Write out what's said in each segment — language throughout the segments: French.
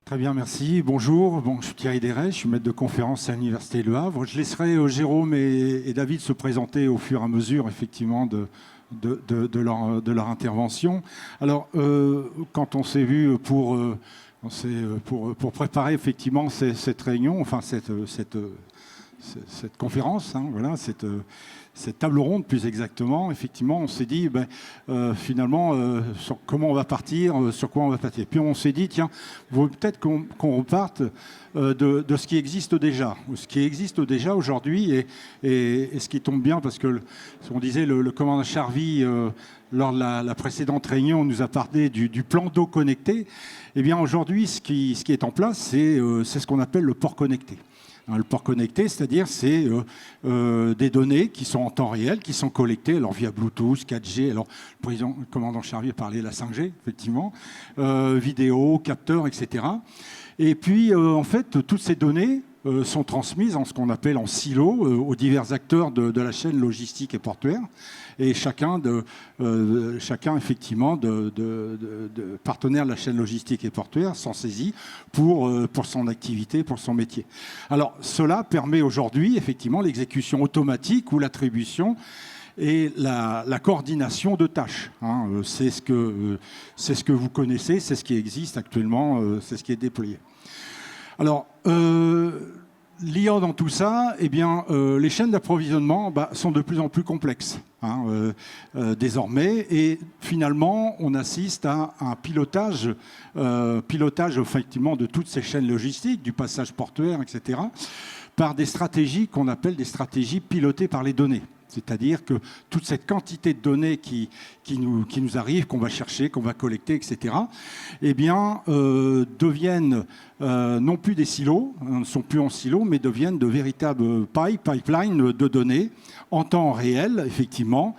Très bien, merci. Bonjour, je suis Thierry Desrets, je suis maître de conférence à l'Université Le Havre. Je laisserai Jérôme et David se présenter au fur et à mesure, effectivement, de leur intervention. Alors, quand on s'est vu pour préparer effectivement cette réunion, enfin cette conférence, hein, voilà, cette table ronde plus exactement, effectivement, on s'est dit finalement sur comment on va partir, sur quoi on va partir. Puis on s'est dit, tiens, vaut peut-être qu'on reparte de ce qui existe déjà, ou ce qui existe déjà aujourd'hui, et ce qui tombe bien, parce que, on disait, le commandant Charvy, lors de la précédente réunion, nous a parlé du plan d'eau connecté. Eh bien, aujourd'hui, ce qui est en place, c'est ce qu'on appelle le port connecté. Le port connecté, c'est-à-dire c'est des données qui sont en temps réel, qui sont collectées alors via Bluetooth, 4G. Alors le commandant Charvier parlait de la 5G, effectivement, vidéo, capteurs, etc. Et puis en fait, toutes ces données sont transmises en ce qu'on appelle en silo aux divers acteurs de la chaîne logistique et portuaire. Et chacun effectivement, de partenaires de la chaîne logistique et portuaire s'en saisit pour son activité, pour son métier. Alors, cela permet aujourd'hui, effectivement, l'exécution automatique ou l'attribution et la coordination de tâches. Hein. C'est ce que vous connaissez, c'est ce qui existe actuellement, c'est ce qui est déployé. Alors, l'IA dans tout ça, eh bien, les chaînes d'approvisionnement sont de plus en plus complexes désormais. Et finalement, on assiste à un pilotage effectivement de toutes ces chaînes logistiques, du passage portuaire, etc., par des stratégies qu'on appelle des stratégies pilotées par les données. C'est-à-dire que toute cette quantité de données qui nous arrivent, qu'on va chercher, qu'on va collecter, etc., eh bien, deviennent non plus des silos, ne sont plus en silos, mais deviennent de véritables pipelines de données en temps réel, effectivement.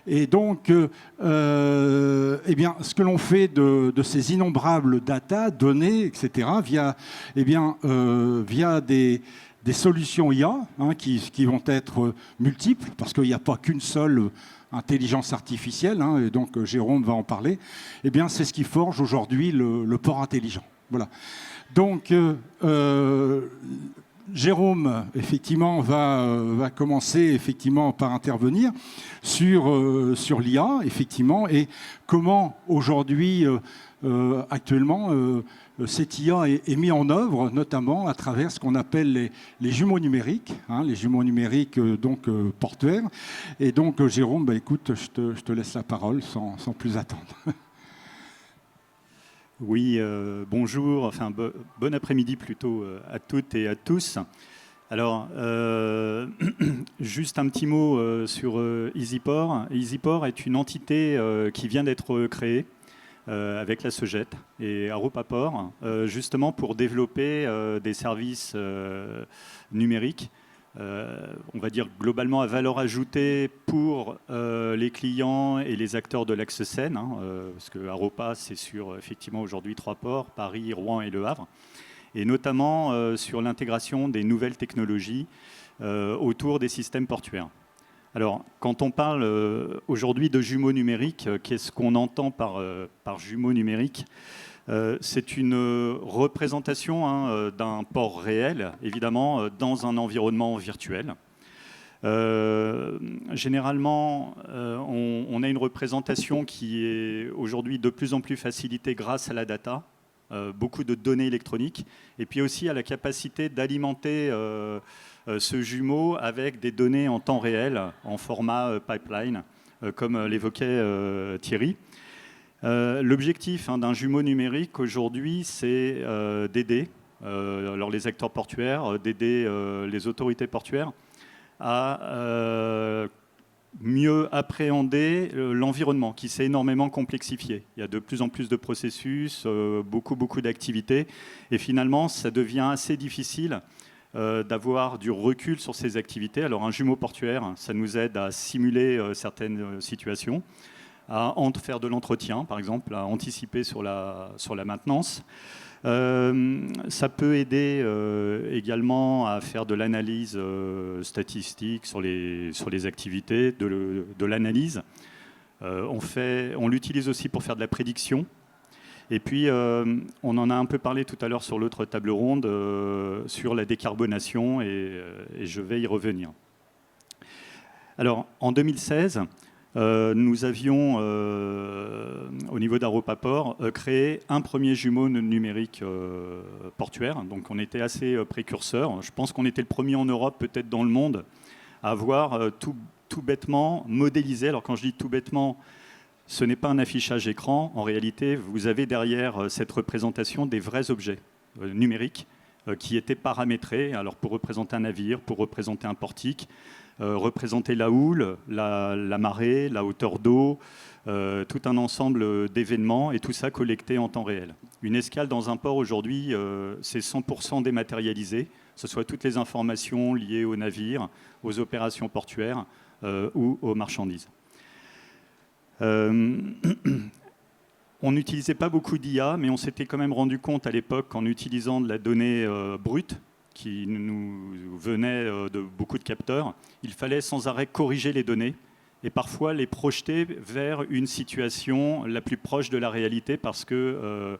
Et donc, eh bien, ce que l'on fait de ces innombrables data, données, etc., via des solutions IA qui vont être multiples, parce qu'il n'y a pas qu'une seule intelligence artificielle, et donc Jérôme va en parler, eh bien, c'est ce qui forge aujourd'hui le port intelligent. Voilà. Donc, Jérôme, effectivement, va commencer effectivement par intervenir sur l'IA, effectivement, et comment aujourd'hui, actuellement, cette IA est mise en œuvre, notamment à travers ce qu'on appelle les jumeaux numériques, les jumeaux numériques portuaires. Et donc, Jérôme, écoute, je te laisse la parole sans plus attendre. Oui, bonjour, enfin bon après-midi plutôt à toutes et à tous. Alors, juste un petit mot sur EasyPort. EasyPort est une entité qui vient d'être créée avec la SOGET et Aropaport, justement pour développer des services numériques, on va dire globalement à valeur ajoutée pour les clients et les acteurs de l'axe Seine, parce que Aropa, c'est sur effectivement aujourd'hui 3 ports, Paris, Rouen et Le Havre, et notamment sur l'intégration des nouvelles technologies autour des systèmes portuaires. Alors, quand on parle aujourd'hui de jumeaux numériques, qu'est-ce qu'on entend par jumeaux numériques ? C'est une représentation d'un port réel, évidemment, dans un environnement virtuel. Généralement, on a une représentation qui est aujourd'hui de plus en plus facilitée grâce à la data, beaucoup de données électroniques, et puis aussi à la capacité d'alimenter ce jumeau avec des données en temps réel, en format pipeline, comme l'évoquait Thierry. L'objectif d'un jumeau numérique aujourd'hui, c'est d'aider alors les acteurs portuaires, d'aider les autorités portuaires à mieux appréhender l'environnement qui s'est énormément complexifié. Il y a de plus en plus de processus, beaucoup d'activités, et finalement, ça devient assez difficile d'avoir du recul sur ces activités. Alors un jumeau portuaire, ça nous aide à simuler certaines situations, à faire de l'entretien, par exemple, à anticiper sur la maintenance. Ça peut aider également à faire de l'analyse statistique sur les activités, de l'analyse. On l'utilise aussi pour faire de la prédiction. Et puis, on en a un peu parlé tout à l'heure sur l'autre table ronde, sur la décarbonation, et je vais y revenir. Alors, en 2016, nous avions, au niveau d'Aropaport, créé un premier jumeau numérique portuaire. Donc, on était assez précurseurs. Je pense qu'on était le premier en Europe, peut-être dans le monde, à avoir tout bêtement modélisé. Alors, quand je dis tout bêtement, ce n'est pas un affichage écran. En réalité, vous avez derrière cette représentation des vrais objets numériques qui étaient paramétrés. Alors, pour représenter un navire, pour représenter un portique, représenter la houle, la marée, la hauteur d'eau, tout un ensemble d'événements, et tout ça collecté en temps réel. Une escale dans un port aujourd'hui, c'est 100% dématérialisé, que ce soit toutes les informations liées au navire, aux opérations portuaires ou aux marchandises. On n'utilisait pas beaucoup d'IA, mais on s'était quand même rendu compte à l'époque qu'en utilisant de la donnée brute, qui nous venait de beaucoup de capteurs, il fallait sans arrêt corriger les données et parfois les projeter vers une situation la plus proche de la réalité, parce qu'il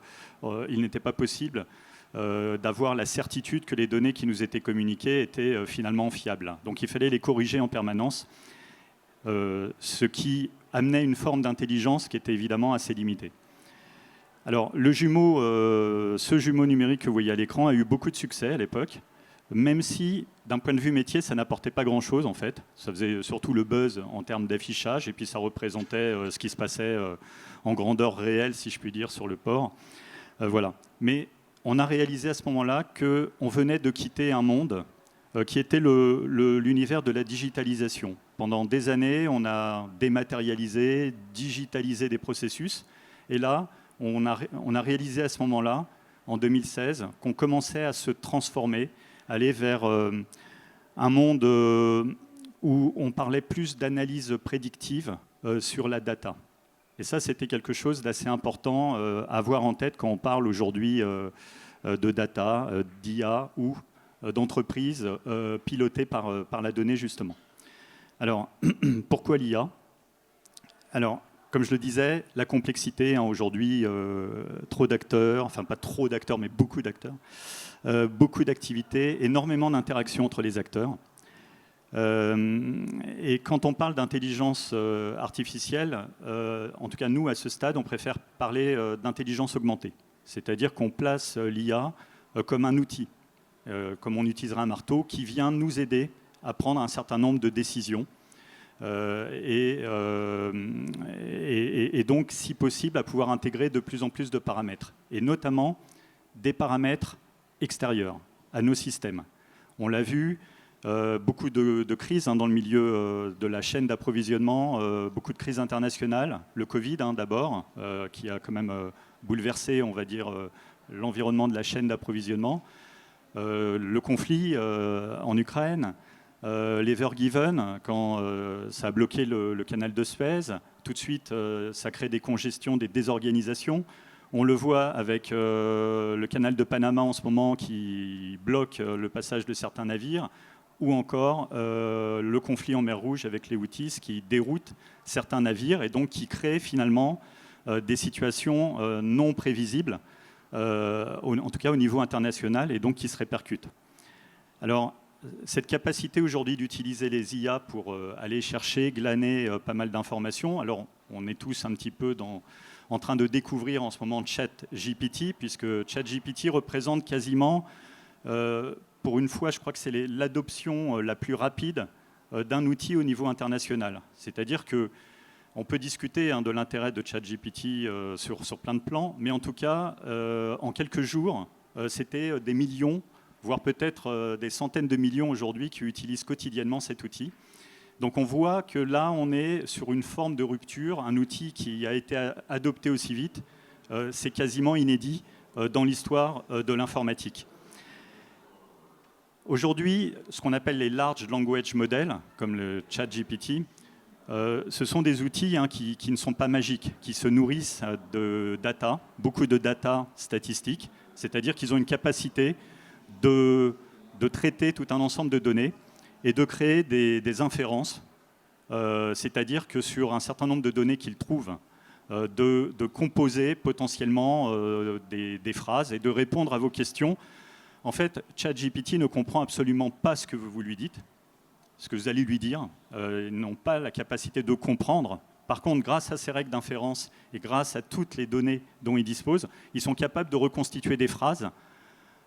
n'était pas possible d'avoir la certitude que les données qui nous étaient communiquées étaient finalement fiables. Donc il fallait les corriger en permanence, ce qui amenait une forme d'intelligence qui était évidemment assez limitée. Alors, ce jumeau numérique que vous voyez à l'écran a eu beaucoup de succès à l'époque, même si, d'un point de vue métier, ça n'apportait pas grand-chose en fait. Ça faisait surtout le buzz en termes d'affichage, et puis ça représentait ce qui se passait en grandeur réelle, si je puis dire, sur le port. Voilà. Mais on a réalisé à ce moment-là qu'on venait de quitter un monde qui était l'univers de la digitalisation. Pendant des années, on a dématérialisé, digitalisé des processus, et là, on a réalisé à ce moment-là, en 2016, qu'on commençait à se transformer, aller vers un monde où on parlait plus d'analyse prédictive sur la data. Et ça, c'était quelque chose d'assez important à avoir en tête quand on parle aujourd'hui de data, d'IA ou d'entreprises pilotées par la donnée, justement. Alors, pourquoi l'IA ? Alors, comme je le disais, la complexité, aujourd'hui, trop d'acteurs, enfin pas trop d'acteurs, mais beaucoup d'acteurs, beaucoup d'activités, énormément d'interactions entre les acteurs. Et quand on parle d'intelligence artificielle, en tout cas nous, à ce stade, on préfère parler d'intelligence augmentée. C'est-à-dire qu'on place l'IA comme un outil, comme on utiliserait un marteau, qui vient nous aider à prendre un certain nombre de décisions. Et donc, si possible, à pouvoir intégrer de plus en plus de paramètres, et notamment des paramètres extérieurs à nos systèmes. On l'a vu, beaucoup de crises dans le milieu de la chaîne d'approvisionnement, beaucoup de crises internationales, le Covid d'abord, qui a quand même bouleversé, on va dire, l'environnement de la chaîne d'approvisionnement, le conflit en Ukraine, l'Ever-Given, quand ça a bloqué le canal de Suez, tout de suite, ça crée des congestions, des désorganisations. On le voit avec le canal de Panama en ce moment qui bloque le passage de certains navires, ou encore le conflit en mer Rouge avec les Houthis qui déroutent certains navires et donc qui créent finalement des situations non prévisibles, en tout cas au niveau international, et donc qui se répercutent. Alors, cette capacité aujourd'hui d'utiliser les IA pour aller chercher, glaner pas mal d'informations. Alors, on est tous un petit peu en train de découvrir en ce moment ChatGPT, puisque ChatGPT représente quasiment, pour une fois, je crois que c'est l'adoption la plus rapide d'un outil au niveau international. C'est-à-dire qu'on peut discuter de l'intérêt de ChatGPT sur plein de plans, mais en tout cas, en quelques jours, c'était des millions, voire peut-être des centaines de millions aujourd'hui qui utilisent quotidiennement cet outil. Donc on voit que là, on est sur une forme de rupture, un outil qui a été adopté aussi vite, c'est quasiment inédit dans l'histoire de l'informatique. Aujourd'hui, ce qu'on appelle les Large Language Models, comme le ChatGPT, ce sont des outils qui ne sont pas magiques, qui se nourrissent de data, beaucoup de data statistiques, c'est-à-dire qu'ils ont une capacité de traiter tout un ensemble de données et de créer des inférences, c'est-à-dire que sur un certain nombre de données qu'ils trouvent de composer potentiellement des phrases et de répondre à vos questions. En fait, ChatGPT ne comprend absolument pas ce que vous lui dites, ce que vous allez lui dire. Ils n'ont pas la capacité de comprendre. Par contre, grâce à ces règles d'inférence et grâce à toutes les données dont ils disposent, ils sont capables de reconstituer des phrases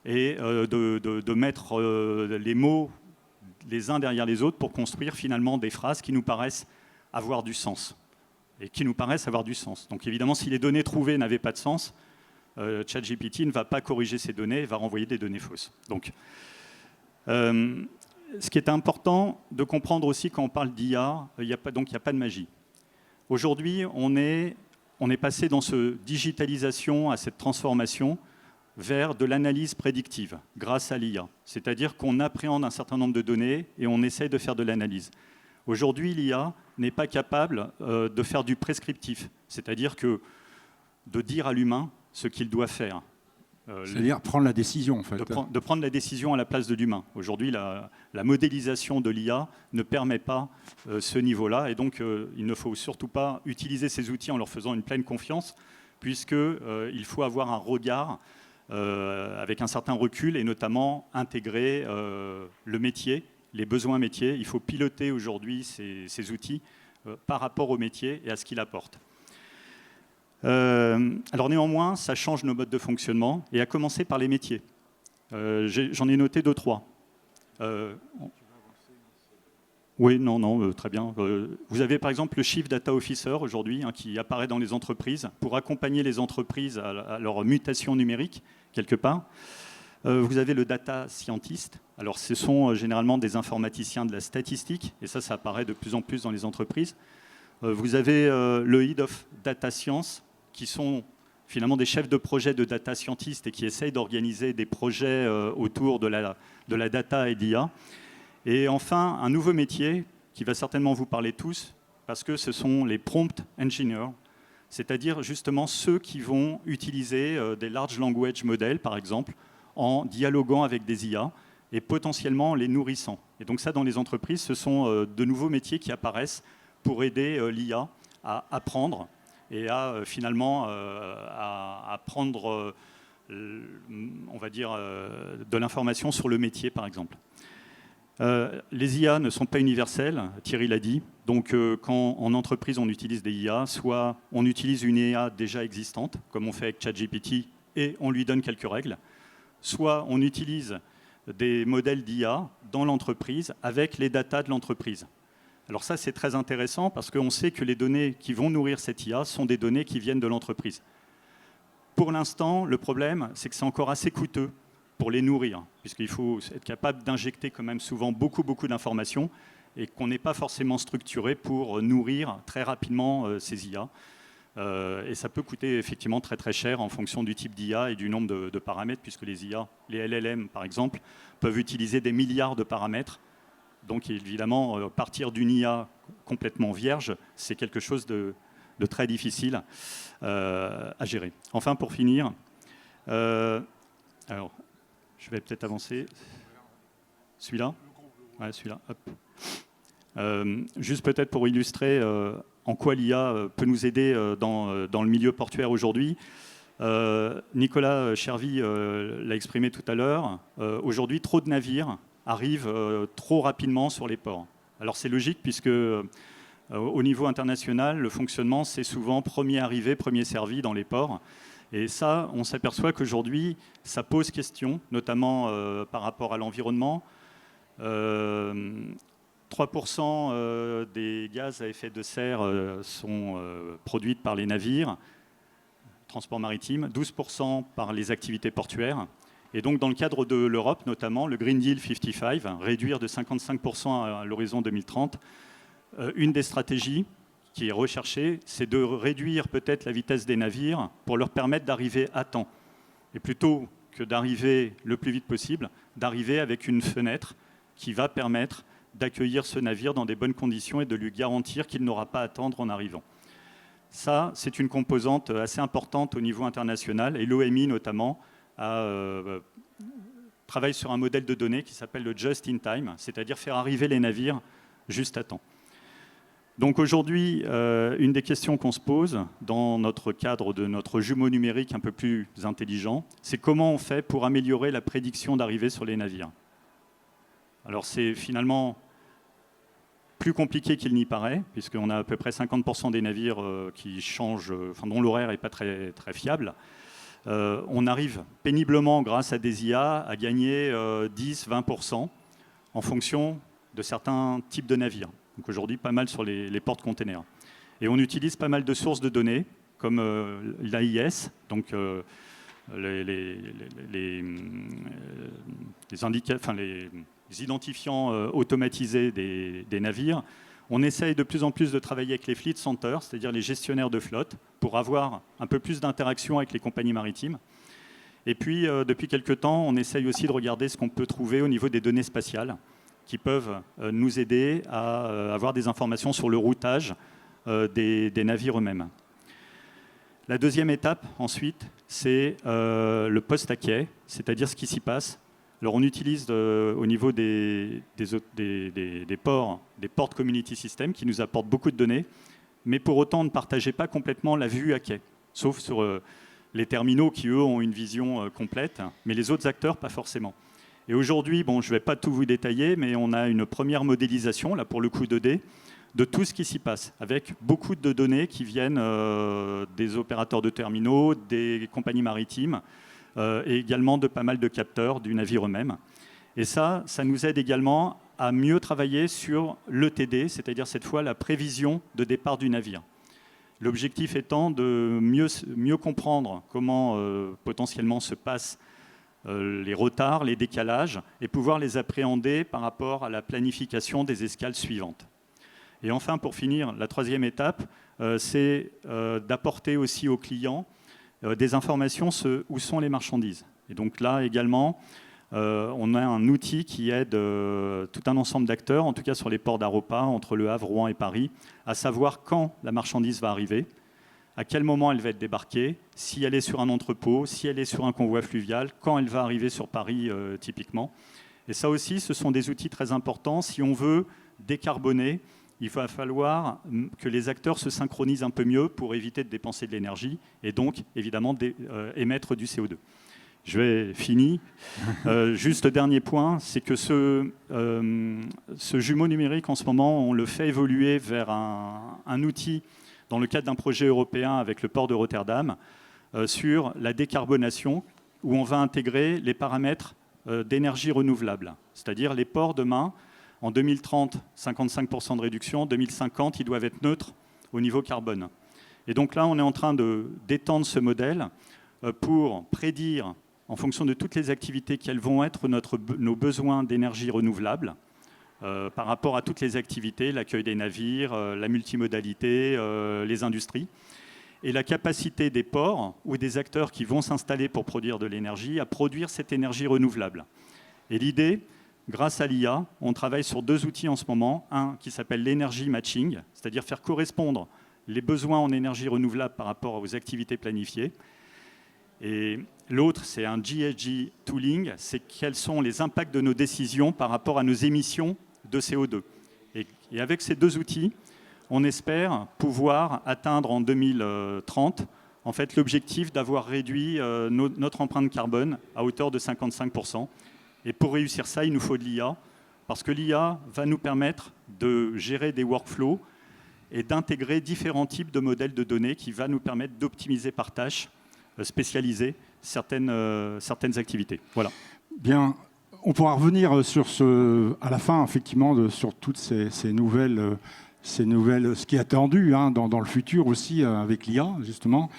et de mettre les mots les uns derrière les autres pour construire finalement des phrases qui nous paraissent avoir du sens. Donc évidemment, si les données trouvées n'avaient pas de sens, ChatGPT ne va pas corriger ces données et va renvoyer des données fausses. Donc, ce qui est important de comprendre aussi quand on parle d'IA, il n'y a pas de magie. Aujourd'hui, on est passé dans cette digitalisation, à cette transformation vers de l'analyse prédictive grâce à l'IA. C'est-à-dire qu'on appréhende un certain nombre de données et on essaye de faire de l'analyse. Aujourd'hui, l'IA n'est pas capable de faire du prescriptif, c'est-à-dire que de dire à l'humain ce qu'il doit faire. C'est-à-dire prendre la décision, en fait. De prendre la décision à la place de l'humain. Aujourd'hui, la modélisation de l'IA ne permet pas ce niveau-là, et donc il ne faut surtout pas utiliser ces outils en leur faisant une pleine confiance, puisqu'il faut avoir un regard avec un certain recul, et notamment intégrer le métier, les besoins métiers. Il faut piloter aujourd'hui ces outils par rapport au métier et à ce qu'il apporte. Alors néanmoins, ça change nos modes de fonctionnement, et à commencer par les métiers. J'en ai noté 2-3. Oui, non, très bien. Vous avez par exemple le Chief Data Officer aujourd'hui qui apparaît dans les entreprises pour accompagner les entreprises à leur mutation numérique, quelque part. Vous avez le Data Scientist. Alors ce sont généralement des informaticiens de la statistique, et ça apparaît de plus en plus dans les entreprises. Vous avez le Head of Data Science, qui sont finalement des chefs de projet de data scientists et qui essayent d'organiser des projets autour de la data et de l'IA. Et enfin, un nouveau métier qui va certainement vous parler tous, parce que ce sont les prompt engineers, c'est-à-dire justement ceux qui vont utiliser des large language models, par exemple, en dialoguant avec des IA et potentiellement les nourrissant. Et donc ça, dans les entreprises, ce sont de nouveaux métiers qui apparaissent pour aider l'IA à apprendre et à finalement à prendre, on va dire, de l'information sur le métier, par exemple. Les IA ne sont pas universelles, Thierry l'a dit. Donc quand en entreprise on utilise des IA, soit on utilise une IA déjà existante, comme on fait avec ChatGPT, et on lui donne quelques règles, soit on utilise des modèles d'IA dans l'entreprise avec les datas de l'entreprise. Alors ça, c'est très intéressant parce qu'on sait que les données qui vont nourrir cette IA sont des données qui viennent de l'entreprise. Pour l'instant, le problème, c'est que c'est encore assez coûteux pour les nourrir, puisqu'il faut être capable d'injecter quand même souvent beaucoup d'informations et qu'on n'est pas forcément structuré pour nourrir très rapidement ces IA. Et ça peut coûter effectivement très cher en fonction du type d'IA et du nombre de paramètres, puisque les IA, les LLM par exemple, peuvent utiliser des milliards de paramètres. Donc évidemment, partir d'une IA complètement vierge, c'est quelque chose de très difficile à gérer. Enfin, pour finir, alors, je vais peut-être avancer. Celui-là ? Ouais, celui-là. Hop. Juste peut-être pour illustrer en quoi l'IA peut nous aider dans le milieu portuaire aujourd'hui. Nicolas Chervy l'a exprimé tout à l'heure. Aujourd'hui, trop de navires arrivent trop rapidement sur les ports. Alors c'est logique puisque au niveau international, le fonctionnement, c'est souvent premier arrivé, premier servi dans les ports. Et ça, on s'aperçoit qu'aujourd'hui, ça pose question, notamment par rapport à l'environnement. 3% des gaz à effet de serre sont produits par les navires, transport maritime, 12% par les activités portuaires. Et donc, dans le cadre de l'Europe, notamment, le Green Deal 55, réduire de 55% à l'horizon 2030, une des stratégies qui est recherchée, c'est de réduire peut-être la vitesse des navires pour leur permettre d'arriver à temps. Et plutôt que d'arriver le plus vite possible, d'arriver avec une fenêtre qui va permettre d'accueillir ce navire dans des bonnes conditions et de lui garantir qu'il n'aura pas à attendre en arrivant. Ça, c'est une composante assez importante au niveau international, et l'OMI notamment travaille sur un modèle de données qui s'appelle le just in time, c'est-à-dire faire arriver les navires juste à temps. Donc aujourd'hui, une des questions qu'on se pose dans notre cadre de notre jumeau numérique un peu plus intelligent, c'est comment on fait pour améliorer la prédiction d'arrivée sur les navires. Alors c'est finalement plus compliqué qu'il n'y paraît, puisqu'on a à peu près 50% des navires qui changent, dont l'horaire n'est pas très, très fiable. On arrive péniblement, grâce à des IA, à gagner 10-20% en fonction de certains types de navires. Donc aujourd'hui, pas mal sur les porte-containers. Et on utilise pas mal de sources de données, comme l'AIS, donc les identifiants automatisés des navires. On essaye de plus en plus de travailler avec les fleet centers, c'est-à-dire les gestionnaires de flotte, pour avoir un peu plus d'interaction avec les compagnies maritimes. Et puis, depuis quelques temps, on essaye aussi de regarder ce qu'on peut trouver au niveau des données spatiales, qui peuvent nous aider à avoir des informations sur le routage des navires eux-mêmes. La deuxième étape, ensuite, c'est le post à quai, c'est-à-dire ce qui s'y passe. Alors on utilise au niveau des ports, des port community systems qui nous apportent beaucoup de données, mais pour autant ne partagez pas complètement la vue à quai, sauf sur les terminaux qui, eux, ont une vision complète, mais les autres acteurs, pas forcément. Et aujourd'hui, bon, je ne vais pas tout vous détailler, mais on a une première modélisation, là pour le coup 2D, de tout ce qui s'y passe, avec beaucoup de données qui viennent des opérateurs de terminaux, des compagnies maritimes, et également de pas mal de capteurs du navire eux-mêmes. Et ça nous aide également à mieux travailler sur l'ETD, c'est-à-dire cette fois la prévision de départ du navire. L'objectif étant de mieux comprendre comment potentiellement se passent les retards, les décalages, et pouvoir les appréhender par rapport à la planification des escales suivantes. Et enfin, pour finir, la troisième étape, c'est d'apporter aussi aux clients des informations où sont les marchandises. Et donc là également, on a un outil qui aide tout un ensemble d'acteurs, en tout cas sur les ports d'Aropa, entre Le Havre, Rouen et Paris, à savoir quand la marchandise va arriver, à quel moment elle va être débarquée, si elle est sur un entrepôt, si elle est sur un convoi fluvial, quand elle va arriver sur Paris typiquement. Et ça aussi, ce sont des outils très importants. Si on veut décarboner, il va falloir que les acteurs se synchronisent un peu mieux pour éviter de dépenser de l'énergie et donc évidemment émettre du CO2. Je vais finir. Juste dernier point, c'est que ce jumeau numérique en ce moment, on le fait évoluer vers un outil dans le cadre d'un projet européen avec le port de Rotterdam sur la décarbonation où on va intégrer les paramètres d'énergie renouvelable. C'est-à-dire les ports demain, en 2030, 55% de réduction, en 2050, ils doivent être neutres au niveau carbone. Et donc là, on est en train d'étendre ce modèle pour prédire, en fonction de toutes les activités, quels vont être nos besoins d'énergie renouvelable par rapport à toutes les activités, l'accueil des navires, la multimodalité, les industries, et la capacité des ports ou des acteurs qui vont s'installer pour produire de l'énergie à produire cette énergie renouvelable. Et l'idée, grâce à l'IA, on travaille sur deux outils en ce moment. Un qui s'appelle l'energy matching, c'est-à-dire faire correspondre les besoins en énergie renouvelable par rapport aux activités planifiées. Et l'autre, c'est un GHG tooling, c'est quels sont les impacts de nos décisions par rapport à nos émissions de CO2. Et avec ces deux outils, on espère pouvoir atteindre en 2030 en fait, l'objectif d'avoir réduit notre empreinte carbone à hauteur de 55%. Et pour réussir ça, il nous faut de l'IA, parce que l'IA va nous permettre de gérer des workflows et d'intégrer différents types de modèles de données qui va nous permettre d'optimiser par tâche spécialisée certaines activités. Voilà. Bien, on pourra revenir à la fin, effectivement, sur toutes ces nouvelles, ce qui est attendu dans le futur aussi avec l'IA, justement.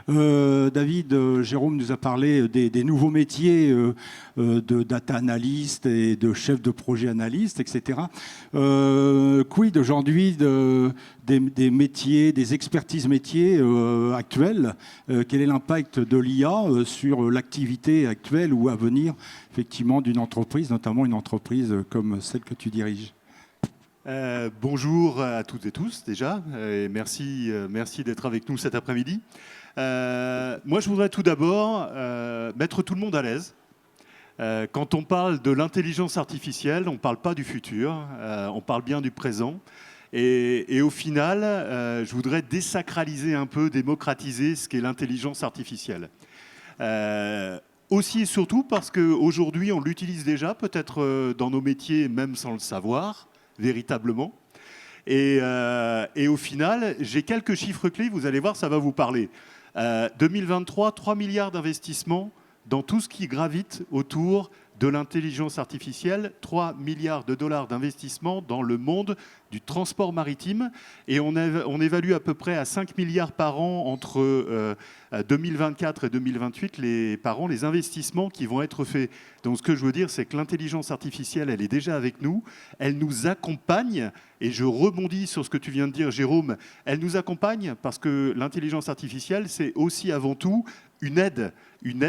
David, Jérôme nous a parlé des nouveaux métiers de data analyst et de chef de projet analyste, etc. Quid aujourd'hui des métiers, des expertises métiers actuelles? Quel est l'impact de l'IA sur l'activité actuelle ou à venir, effectivement, d'une entreprise, notamment une entreprise comme celle que tu diriges? Bonjour à toutes et tous déjà, et merci d'être avec nous cet après-midi. Moi je voudrais tout d'abord mettre tout le monde à l'aise. Quand on parle de l'intelligence artificielle, on ne parle pas du futur, on parle bien du présent. Et au final, je voudrais désacraliser un peu, démocratiser ce qu'est l'intelligence artificielle. Aussi et surtout parce qu'aujourd'hui, on l'utilise déjà, peut-être dans nos métiers, même sans le savoir, véritablement. Et au final, j'ai quelques chiffres clés, vous allez voir, ça va vous parler. 2023, 3 milliards d'investissements dans tout ce qui gravite autour de l'intelligence artificielle, 3 milliards de dollars d'investissement dans le monde du transport maritime. Et on évalue à peu près à 5 milliards par an entre 2024 et 2028 les investissements qui vont être faits. Donc ce que je veux dire, c'est que l'intelligence artificielle, elle est déjà avec nous, elle nous accompagne, et je rebondis sur ce que tu viens de dire, Jérôme, elle nous accompagne parce que l'intelligence artificielle, c'est aussi avant tout une aide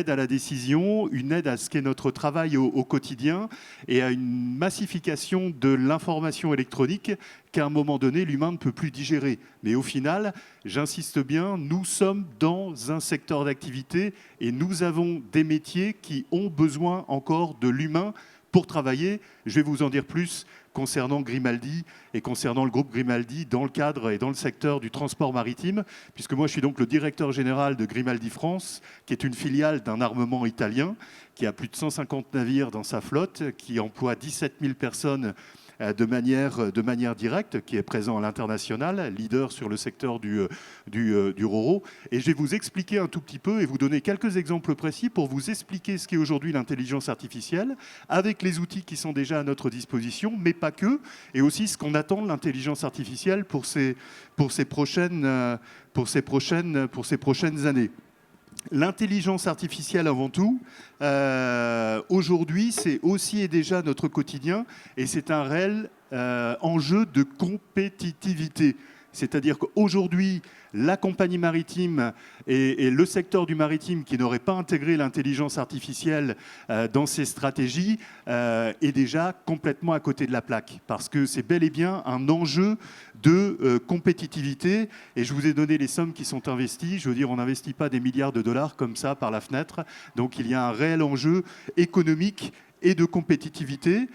à la décision, une aide à ce qu'est notre travail au quotidien et à une massification de l'information électronique qu'à un moment donné, l'humain ne peut plus digérer. Mais au final, j'insiste bien, nous sommes dans un secteur d'activité et nous avons des métiers qui ont besoin encore de l'humain pour travailler. Je vais vous en dire plus concernant Grimaldi et concernant le groupe Grimaldi dans le cadre et dans le secteur du transport maritime, puisque moi je suis donc le directeur général de Grimaldi France, qui est une filiale d'un armement italien, qui a plus de 150 navires dans sa flotte, qui emploie 17 000 personnes de manière directe, qui est présent à l'international, leader sur le secteur du RoRo. Et je vais vous expliquer un tout petit peu et vous donner quelques exemples précis pour vous expliquer ce qu'est aujourd'hui l'intelligence artificielle, avec les outils qui sont déjà à notre disposition, mais pas que, et aussi ce qu'on attend de l'intelligence artificielle pour ces prochaines années. L'intelligence artificielle avant tout, aujourd'hui, c'est aussi et déjà notre quotidien et c'est un réel enjeu de compétitivité. C'est-à-dire qu'aujourd'hui, la compagnie maritime et le secteur du maritime qui n'aurait pas intégré l'intelligence artificielle dans ses stratégies est déjà complètement à côté de la plaque. Parce que c'est bel et bien un enjeu de compétitivité. Et je vous ai donné les sommes qui sont investies. Je veux dire, on n'investit pas des milliards de dollars comme ça par la fenêtre. Donc il y a un réel enjeu économique et de compétitivité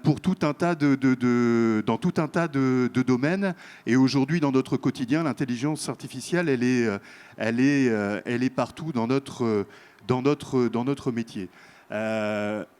pour tout un tas dans tout un tas de domaines. Et aujourd'hui, dans notre quotidien, l'intelligence artificielle, elle est partout dans notre métier.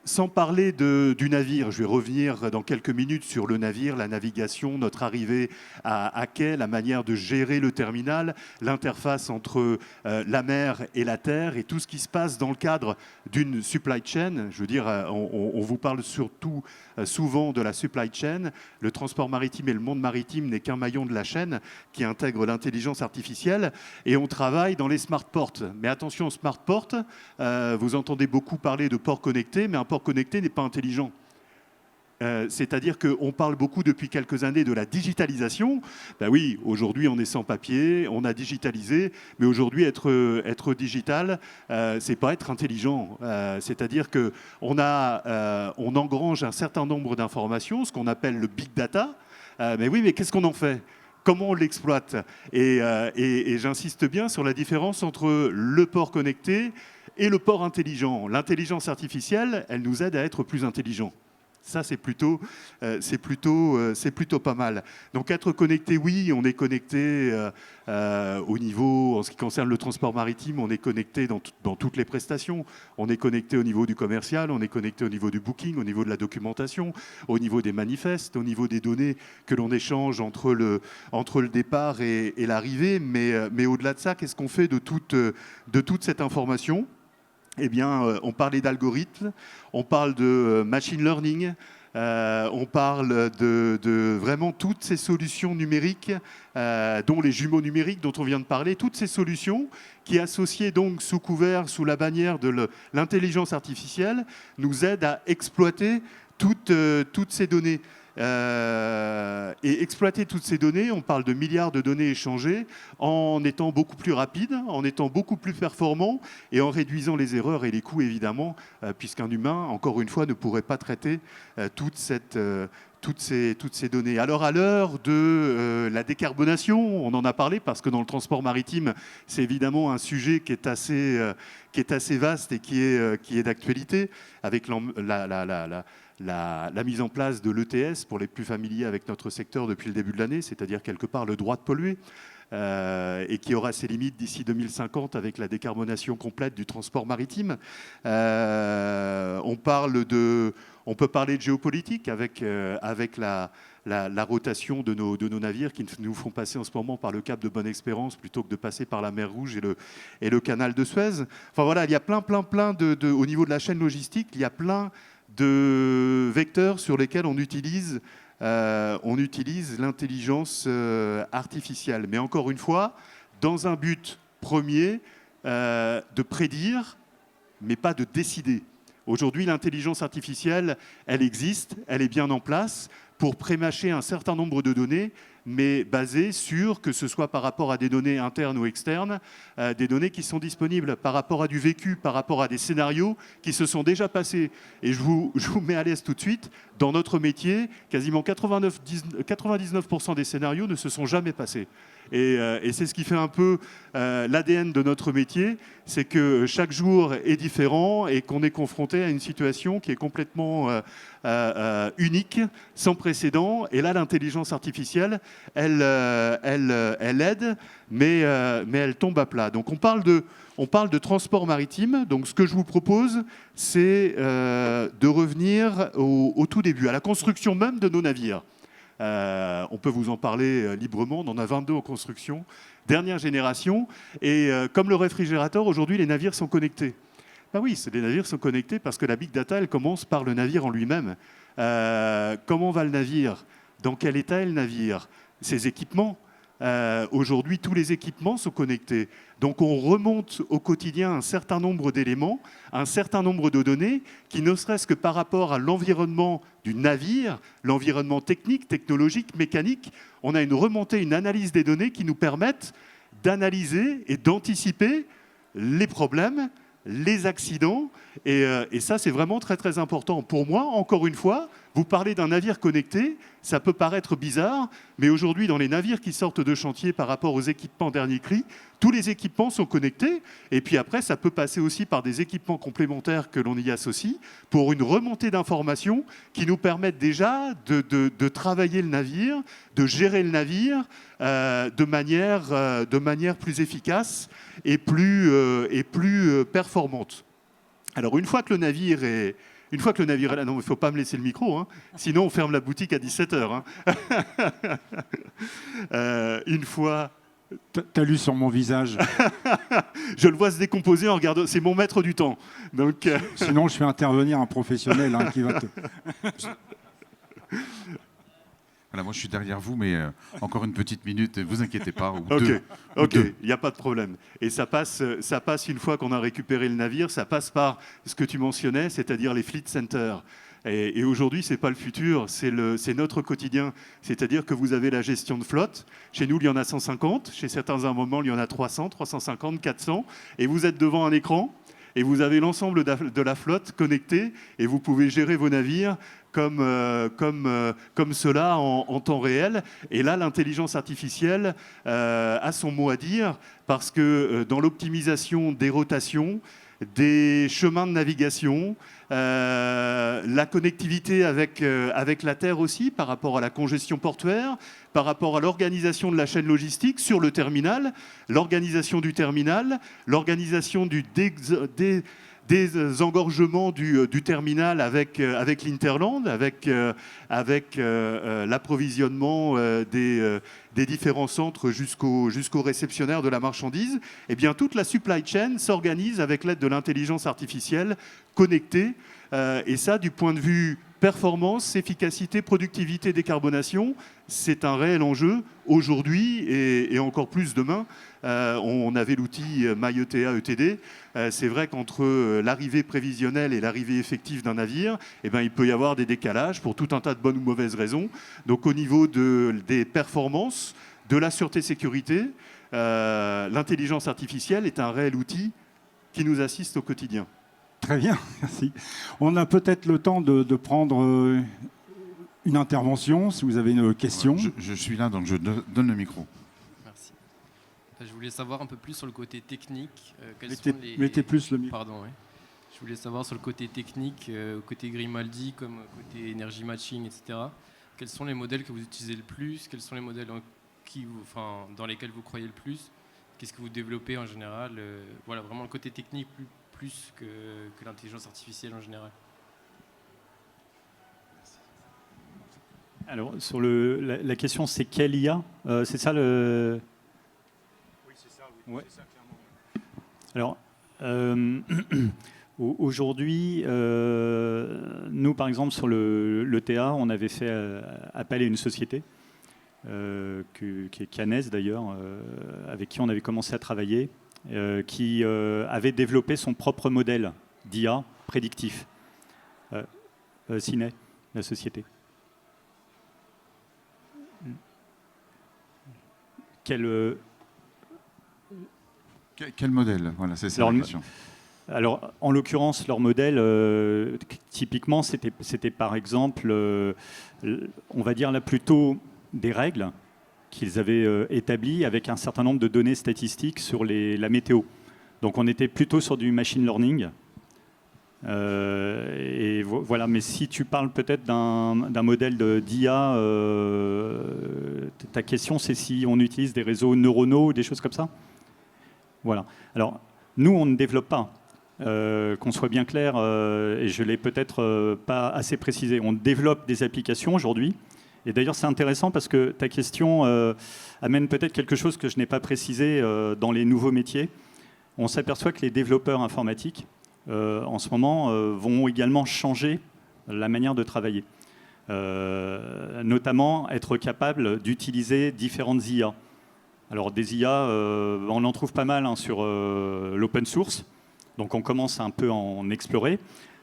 Sans parler du navire, je vais revenir dans quelques minutes sur le navire, la navigation, notre arrivée à quai, la manière de gérer le terminal, l'interface entre la mer et la terre et tout ce qui se passe dans le cadre d'une supply chain. Je veux dire, on vous parle surtout souvent de la supply chain. Le transport maritime et le monde maritime n'est qu'un maillon de la chaîne qui intègre l'intelligence artificielle et on travaille dans les smart ports. Mais attention aux smart ports, vous entendez beaucoup parler de ports connectés, mais un port connecté n'est pas intelligent. C'est-à-dire qu'on parle beaucoup depuis quelques années de la digitalisation. Ben oui, aujourd'hui on est sans papier, on a digitalisé, mais aujourd'hui être digital, c'est pas être intelligent. C'est-à-dire qu'on engrange un certain nombre d'informations, ce qu'on appelle le big data. Mais oui, mais qu'est-ce qu'on en fait ? Comment on l'exploite ? Et j'insiste bien sur la différence entre le port connecté et le port intelligent. L'intelligence artificielle, elle nous aide à être plus intelligents. Ça, c'est plutôt pas mal. Donc, être connecté, oui, on est connecté au niveau, en ce qui concerne le transport maritime, on est connecté dans toutes les prestations. On est connecté au niveau du commercial, on est connecté au niveau du booking, au niveau de la documentation, au niveau des manifestes, au niveau des données que l'on échange entre le départ et l'arrivée. Mais au-delà de ça, qu'est-ce qu'on fait de toute cette information ? Eh bien, on parlait d'algorithmes, on parle de machine learning, on parle de vraiment toutes ces solutions numériques, dont les jumeaux numériques dont on vient de parler, toutes ces solutions qui, associées donc sous la bannière de l'intelligence artificielle, nous aident à exploiter toutes ces données. Et exploiter toutes ces données, on parle de milliards de données échangées, en étant beaucoup plus rapide, en étant beaucoup plus performant et en réduisant les erreurs et les coûts évidemment, puisqu'un humain, encore une fois, ne pourrait pas traiter toutes ces données. Alors à l'heure de la décarbonation, on en a parlé parce que dans le transport maritime, c'est évidemment un sujet qui est assez vaste et qui est d'actualité avec la mise en place de l'ETS pour les plus familiers avec notre secteur depuis le début de l'année, c'est-à-dire quelque part le droit de polluer, et qui aura ses limites d'ici 2050 avec la décarbonation complète du transport maritime. On peut parler de géopolitique avec la rotation de nos navires qui nous font passer en ce moment par le cap de Bonne-Espérance plutôt que de passer par la mer Rouge et le canal de Suez. Enfin voilà, il y a plein au niveau de la chaîne logistique, il y a plein de vecteurs sur lesquels on utilise l'intelligence artificielle. Mais encore une fois, dans un but premier de prédire, mais pas de décider. Aujourd'hui, l'intelligence artificielle, elle existe, elle est bien en place pour prémâcher un certain nombre de données, mais basées sur, que ce soit par rapport à des données internes ou externes, des données qui sont disponibles par rapport à du vécu, par rapport à des scénarios qui se sont déjà passés. Et je vous mets à l'aise tout de suite, dans notre métier, quasiment 99% des scénarios ne se sont jamais passés. Et c'est ce qui fait un peu l'ADN de notre métier, c'est que chaque jour est différent et qu'on est confronté à une situation qui est complètement unique, sans précédent. Et là, l'intelligence artificielle, elle aide, mais elle tombe à plat. Donc on parle de transport maritime. Donc ce que je vous propose, c'est de revenir au tout début, à la construction même de nos navires. On peut vous en parler librement, on en a 22 en construction, dernière génération, et comme le réfrigérateur, aujourd'hui les navires sont connectés. Ben oui, les navires sont connectés parce que la big data, elle commence par le navire en lui-même. Comment va le navire? Dans quel état est le navire? Ses équipements. Aujourd'hui, tous les équipements sont connectés. Donc on remonte au quotidien un certain nombre d'éléments, un certain nombre de données, qui ne serait-ce que par rapport à l'environnement du navire, l'environnement technique, technologique, mécanique, on a une remontée, une analyse des données qui nous permettent d'analyser et d'anticiper les problèmes, les accidents, et ça c'est vraiment très très important. Pour moi, encore une fois, vous parlez d'un navire connecté, ça peut paraître bizarre, mais aujourd'hui dans les navires qui sortent de chantier par rapport aux équipements dernier cri, tous les équipements sont connectés, et puis après ça peut passer aussi par des équipements complémentaires que l'on y associe pour une remontée d'informations qui nous permettent déjà de travailler le navire, de gérer le navire de manière plus efficace et plus performante. Alors une fois que le navire est là, non, il ne faut pas me laisser le micro, hein, sinon on ferme la boutique à 17h. Hein. Une fois... T'as lu sur mon visage. Je le vois se décomposer en regardant. C'est mon maître du temps. Donc, Sinon, je fais intervenir un professionnel qui va te... Voilà, moi je suis derrière vous, mais encore une petite minute, ne vous inquiétez pas. Ok, il n'y a pas de problème. Et ça passe une fois qu'on a récupéré le navire, ça passe par ce que tu mentionnais, c'est-à-dire les fleet centers. Et aujourd'hui, ce n'est pas le futur, c'est notre quotidien. C'est-à-dire que vous avez la gestion de flotte. Chez nous, il y en a 150. Chez certains, à un moment, il y en a 300, 350, 400. Et vous êtes devant un écran et vous avez l'ensemble de la flotte connectée et vous pouvez gérer vos navires comme cela en temps réel. Et là, l'intelligence artificielle a son mot à dire parce que dans l'optimisation des rotations, des chemins de navigation, la connectivité avec la Terre aussi par rapport à la congestion portuaire, par rapport à l'organisation de la chaîne logistique sur le terminal, l'organisation du terminal, l'organisation du désengorgement du terminal avec l'Interland, avec l'approvisionnement des différents centres jusqu'au réceptionnaire de la marchandise, eh bien, toute la supply chain s'organise avec l'aide de l'intelligence artificielle connectée. Et ça, du point de vue performance, efficacité, productivité, décarbonation, c'est un réel enjeu aujourd'hui et encore plus demain. On avait l'outil MyETA ETD. C'est vrai qu'entre l'arrivée prévisionnelle et l'arrivée effective d'un navire, eh ben, il peut y avoir des décalages pour tout un tas de bonnes ou mauvaises raisons. Donc au niveau des performances, de la sûreté-sécurité, l'intelligence artificielle est un réel outil qui nous assiste au quotidien. Très bien, merci. On a peut-être le temps de prendre une intervention, si vous avez une question. Je suis là, donc je donne le micro. Merci. Je voulais savoir un peu plus sur le côté technique. Mettez plus le micro. Pardon, oui. Je voulais savoir sur le côté technique, côté Grimaldi, comme côté Energy Matching, etc. Quels sont les modèles que vous utilisez le plus? Quels sont les modèles dans lesquels vous croyez le plus? Qu'est-ce que vous développez en général? Voilà, vraiment le côté technique plus que l'intelligence artificielle en général. Alors, sur la question, c'est quelle IA? C'est ça le... Oui, c'est ça, oui. Ouais. C'est ça, clairement. Alors, aujourd'hui, nous, par exemple, sur l'ETA, on avait fait appel à une société, qui est Cannes d'ailleurs, avec qui on avait commencé à travailler, qui avait développé son propre modèle d'IA prédictif. Ciné, la société. Quel modèle? Voilà, c'est ça la question. Alors, en l'occurrence, leur modèle, typiquement, c'était par exemple, on va dire là plutôt des règles qu'ils avaient établies avec un certain nombre de données statistiques sur la météo. Donc, on était plutôt sur du machine learning. Et voilà. Mais si tu parles peut-être d'un modèle d'IA, ta question, c'est si on utilise des réseaux neuronaux ou des choses comme ça? Voilà. Alors, nous, on ne développe pas. Qu'on soit bien clair, et je ne l'ai peut-être pas assez précisé. On développe des applications aujourd'hui. Et d'ailleurs, c'est intéressant parce que ta question amène peut-être quelque chose que je n'ai pas précisé dans les nouveaux métiers. On s'aperçoit que les développeurs informatiques, en ce moment, vont également changer la manière de travailler. Notamment être capable d'utiliser différentes IA. Alors des IA, on en trouve pas mal sur l'open source. Donc on commence un peu à en explorer.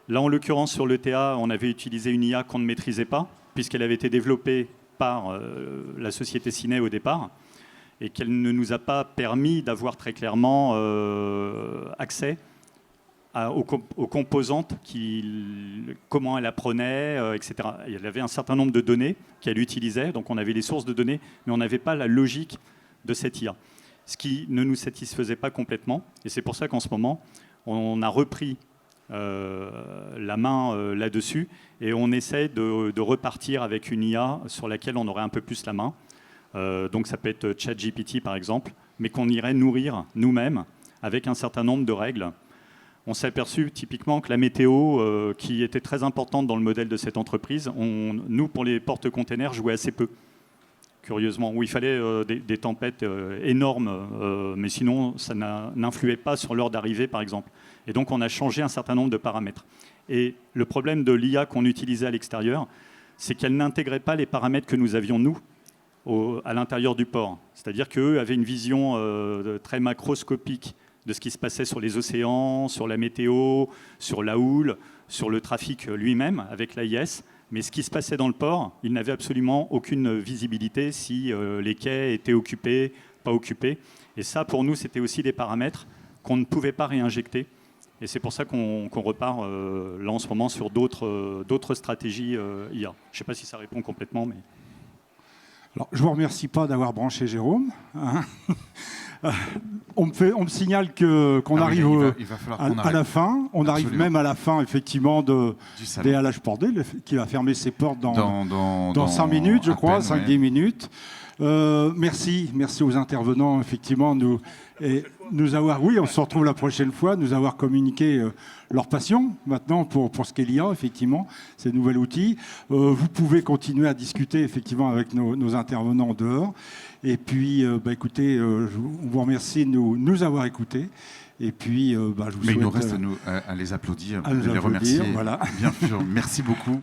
Là, en l'occurrence, sur l'ETA, on avait utilisé une IA qu'on ne maîtrisait pas, puisqu'elle avait été développée par la société Ciné au départ, et qu'elle ne nous a pas permis d'avoir très clairement accès aux composantes, comment elle apprenait, etc. Il y avait un certain nombre de données qu'elle utilisait, donc on avait les sources de données, mais on n'avait pas la logique de cette IA. Ce qui ne nous satisfaisait pas complètement, et c'est pour ça qu'en ce moment, on a repris la main là-dessus, et on essaie de repartir avec une IA sur laquelle on aurait un peu plus la main. Donc ça peut être ChatGPT par exemple, mais qu'on irait nourrir nous-mêmes avec un certain nombre de règles. On s'est aperçu typiquement que la météo, qui était très importante dans le modèle de cette entreprise, nous, pour les porte-containers, jouait assez peu, curieusement, où il fallait des tempêtes énormes, mais sinon, ça n'influait pas sur l'heure d'arrivée, par exemple. Et donc, on a changé un certain nombre de paramètres. Et le problème de l'IA qu'on utilisait à l'extérieur, c'est qu'elle n'intégrait pas les paramètres que nous avions, nous, à l'intérieur du port. C'est-à-dire qu'eux avaient une vision très macroscopique de ce qui se passait sur les océans, sur la météo, sur la houle, sur le trafic lui-même avec l'AIS. Mais ce qui se passait dans le port, ils n'avaient absolument aucune visibilité si les quais étaient occupés, pas occupés. Et ça, pour nous, c'était aussi des paramètres qu'on ne pouvait pas réinjecter. Et c'est pour ça qu'on repart là en ce moment sur d'autres stratégies IA. Je ne sais pas si ça répond complètement, mais... Alors, je ne vous remercie pas d'avoir branché Jérôme. Hein. On me signale qu'on arrive il va falloir à la fin. On arrive même à la fin, effectivement, des LH Porté, qui va fermer ses portes dans 5 minutes, je crois, 5-10 minutes. Merci aux intervenants, effectivement, nous avoir, oui, on se retrouve la prochaine fois, nous avoir communiqué leur passion, maintenant, pour ce qu'est l'IA, effectivement, ces nouveaux outils. Vous pouvez continuer à discuter, effectivement, avec nos intervenants dehors. Et puis, écoutez, on vous remercie de nous avoir écoutés. Et puis, je vous souhaite... Mais il nous reste à les applaudir, à les remercier. Voilà. Bien sûr, merci beaucoup.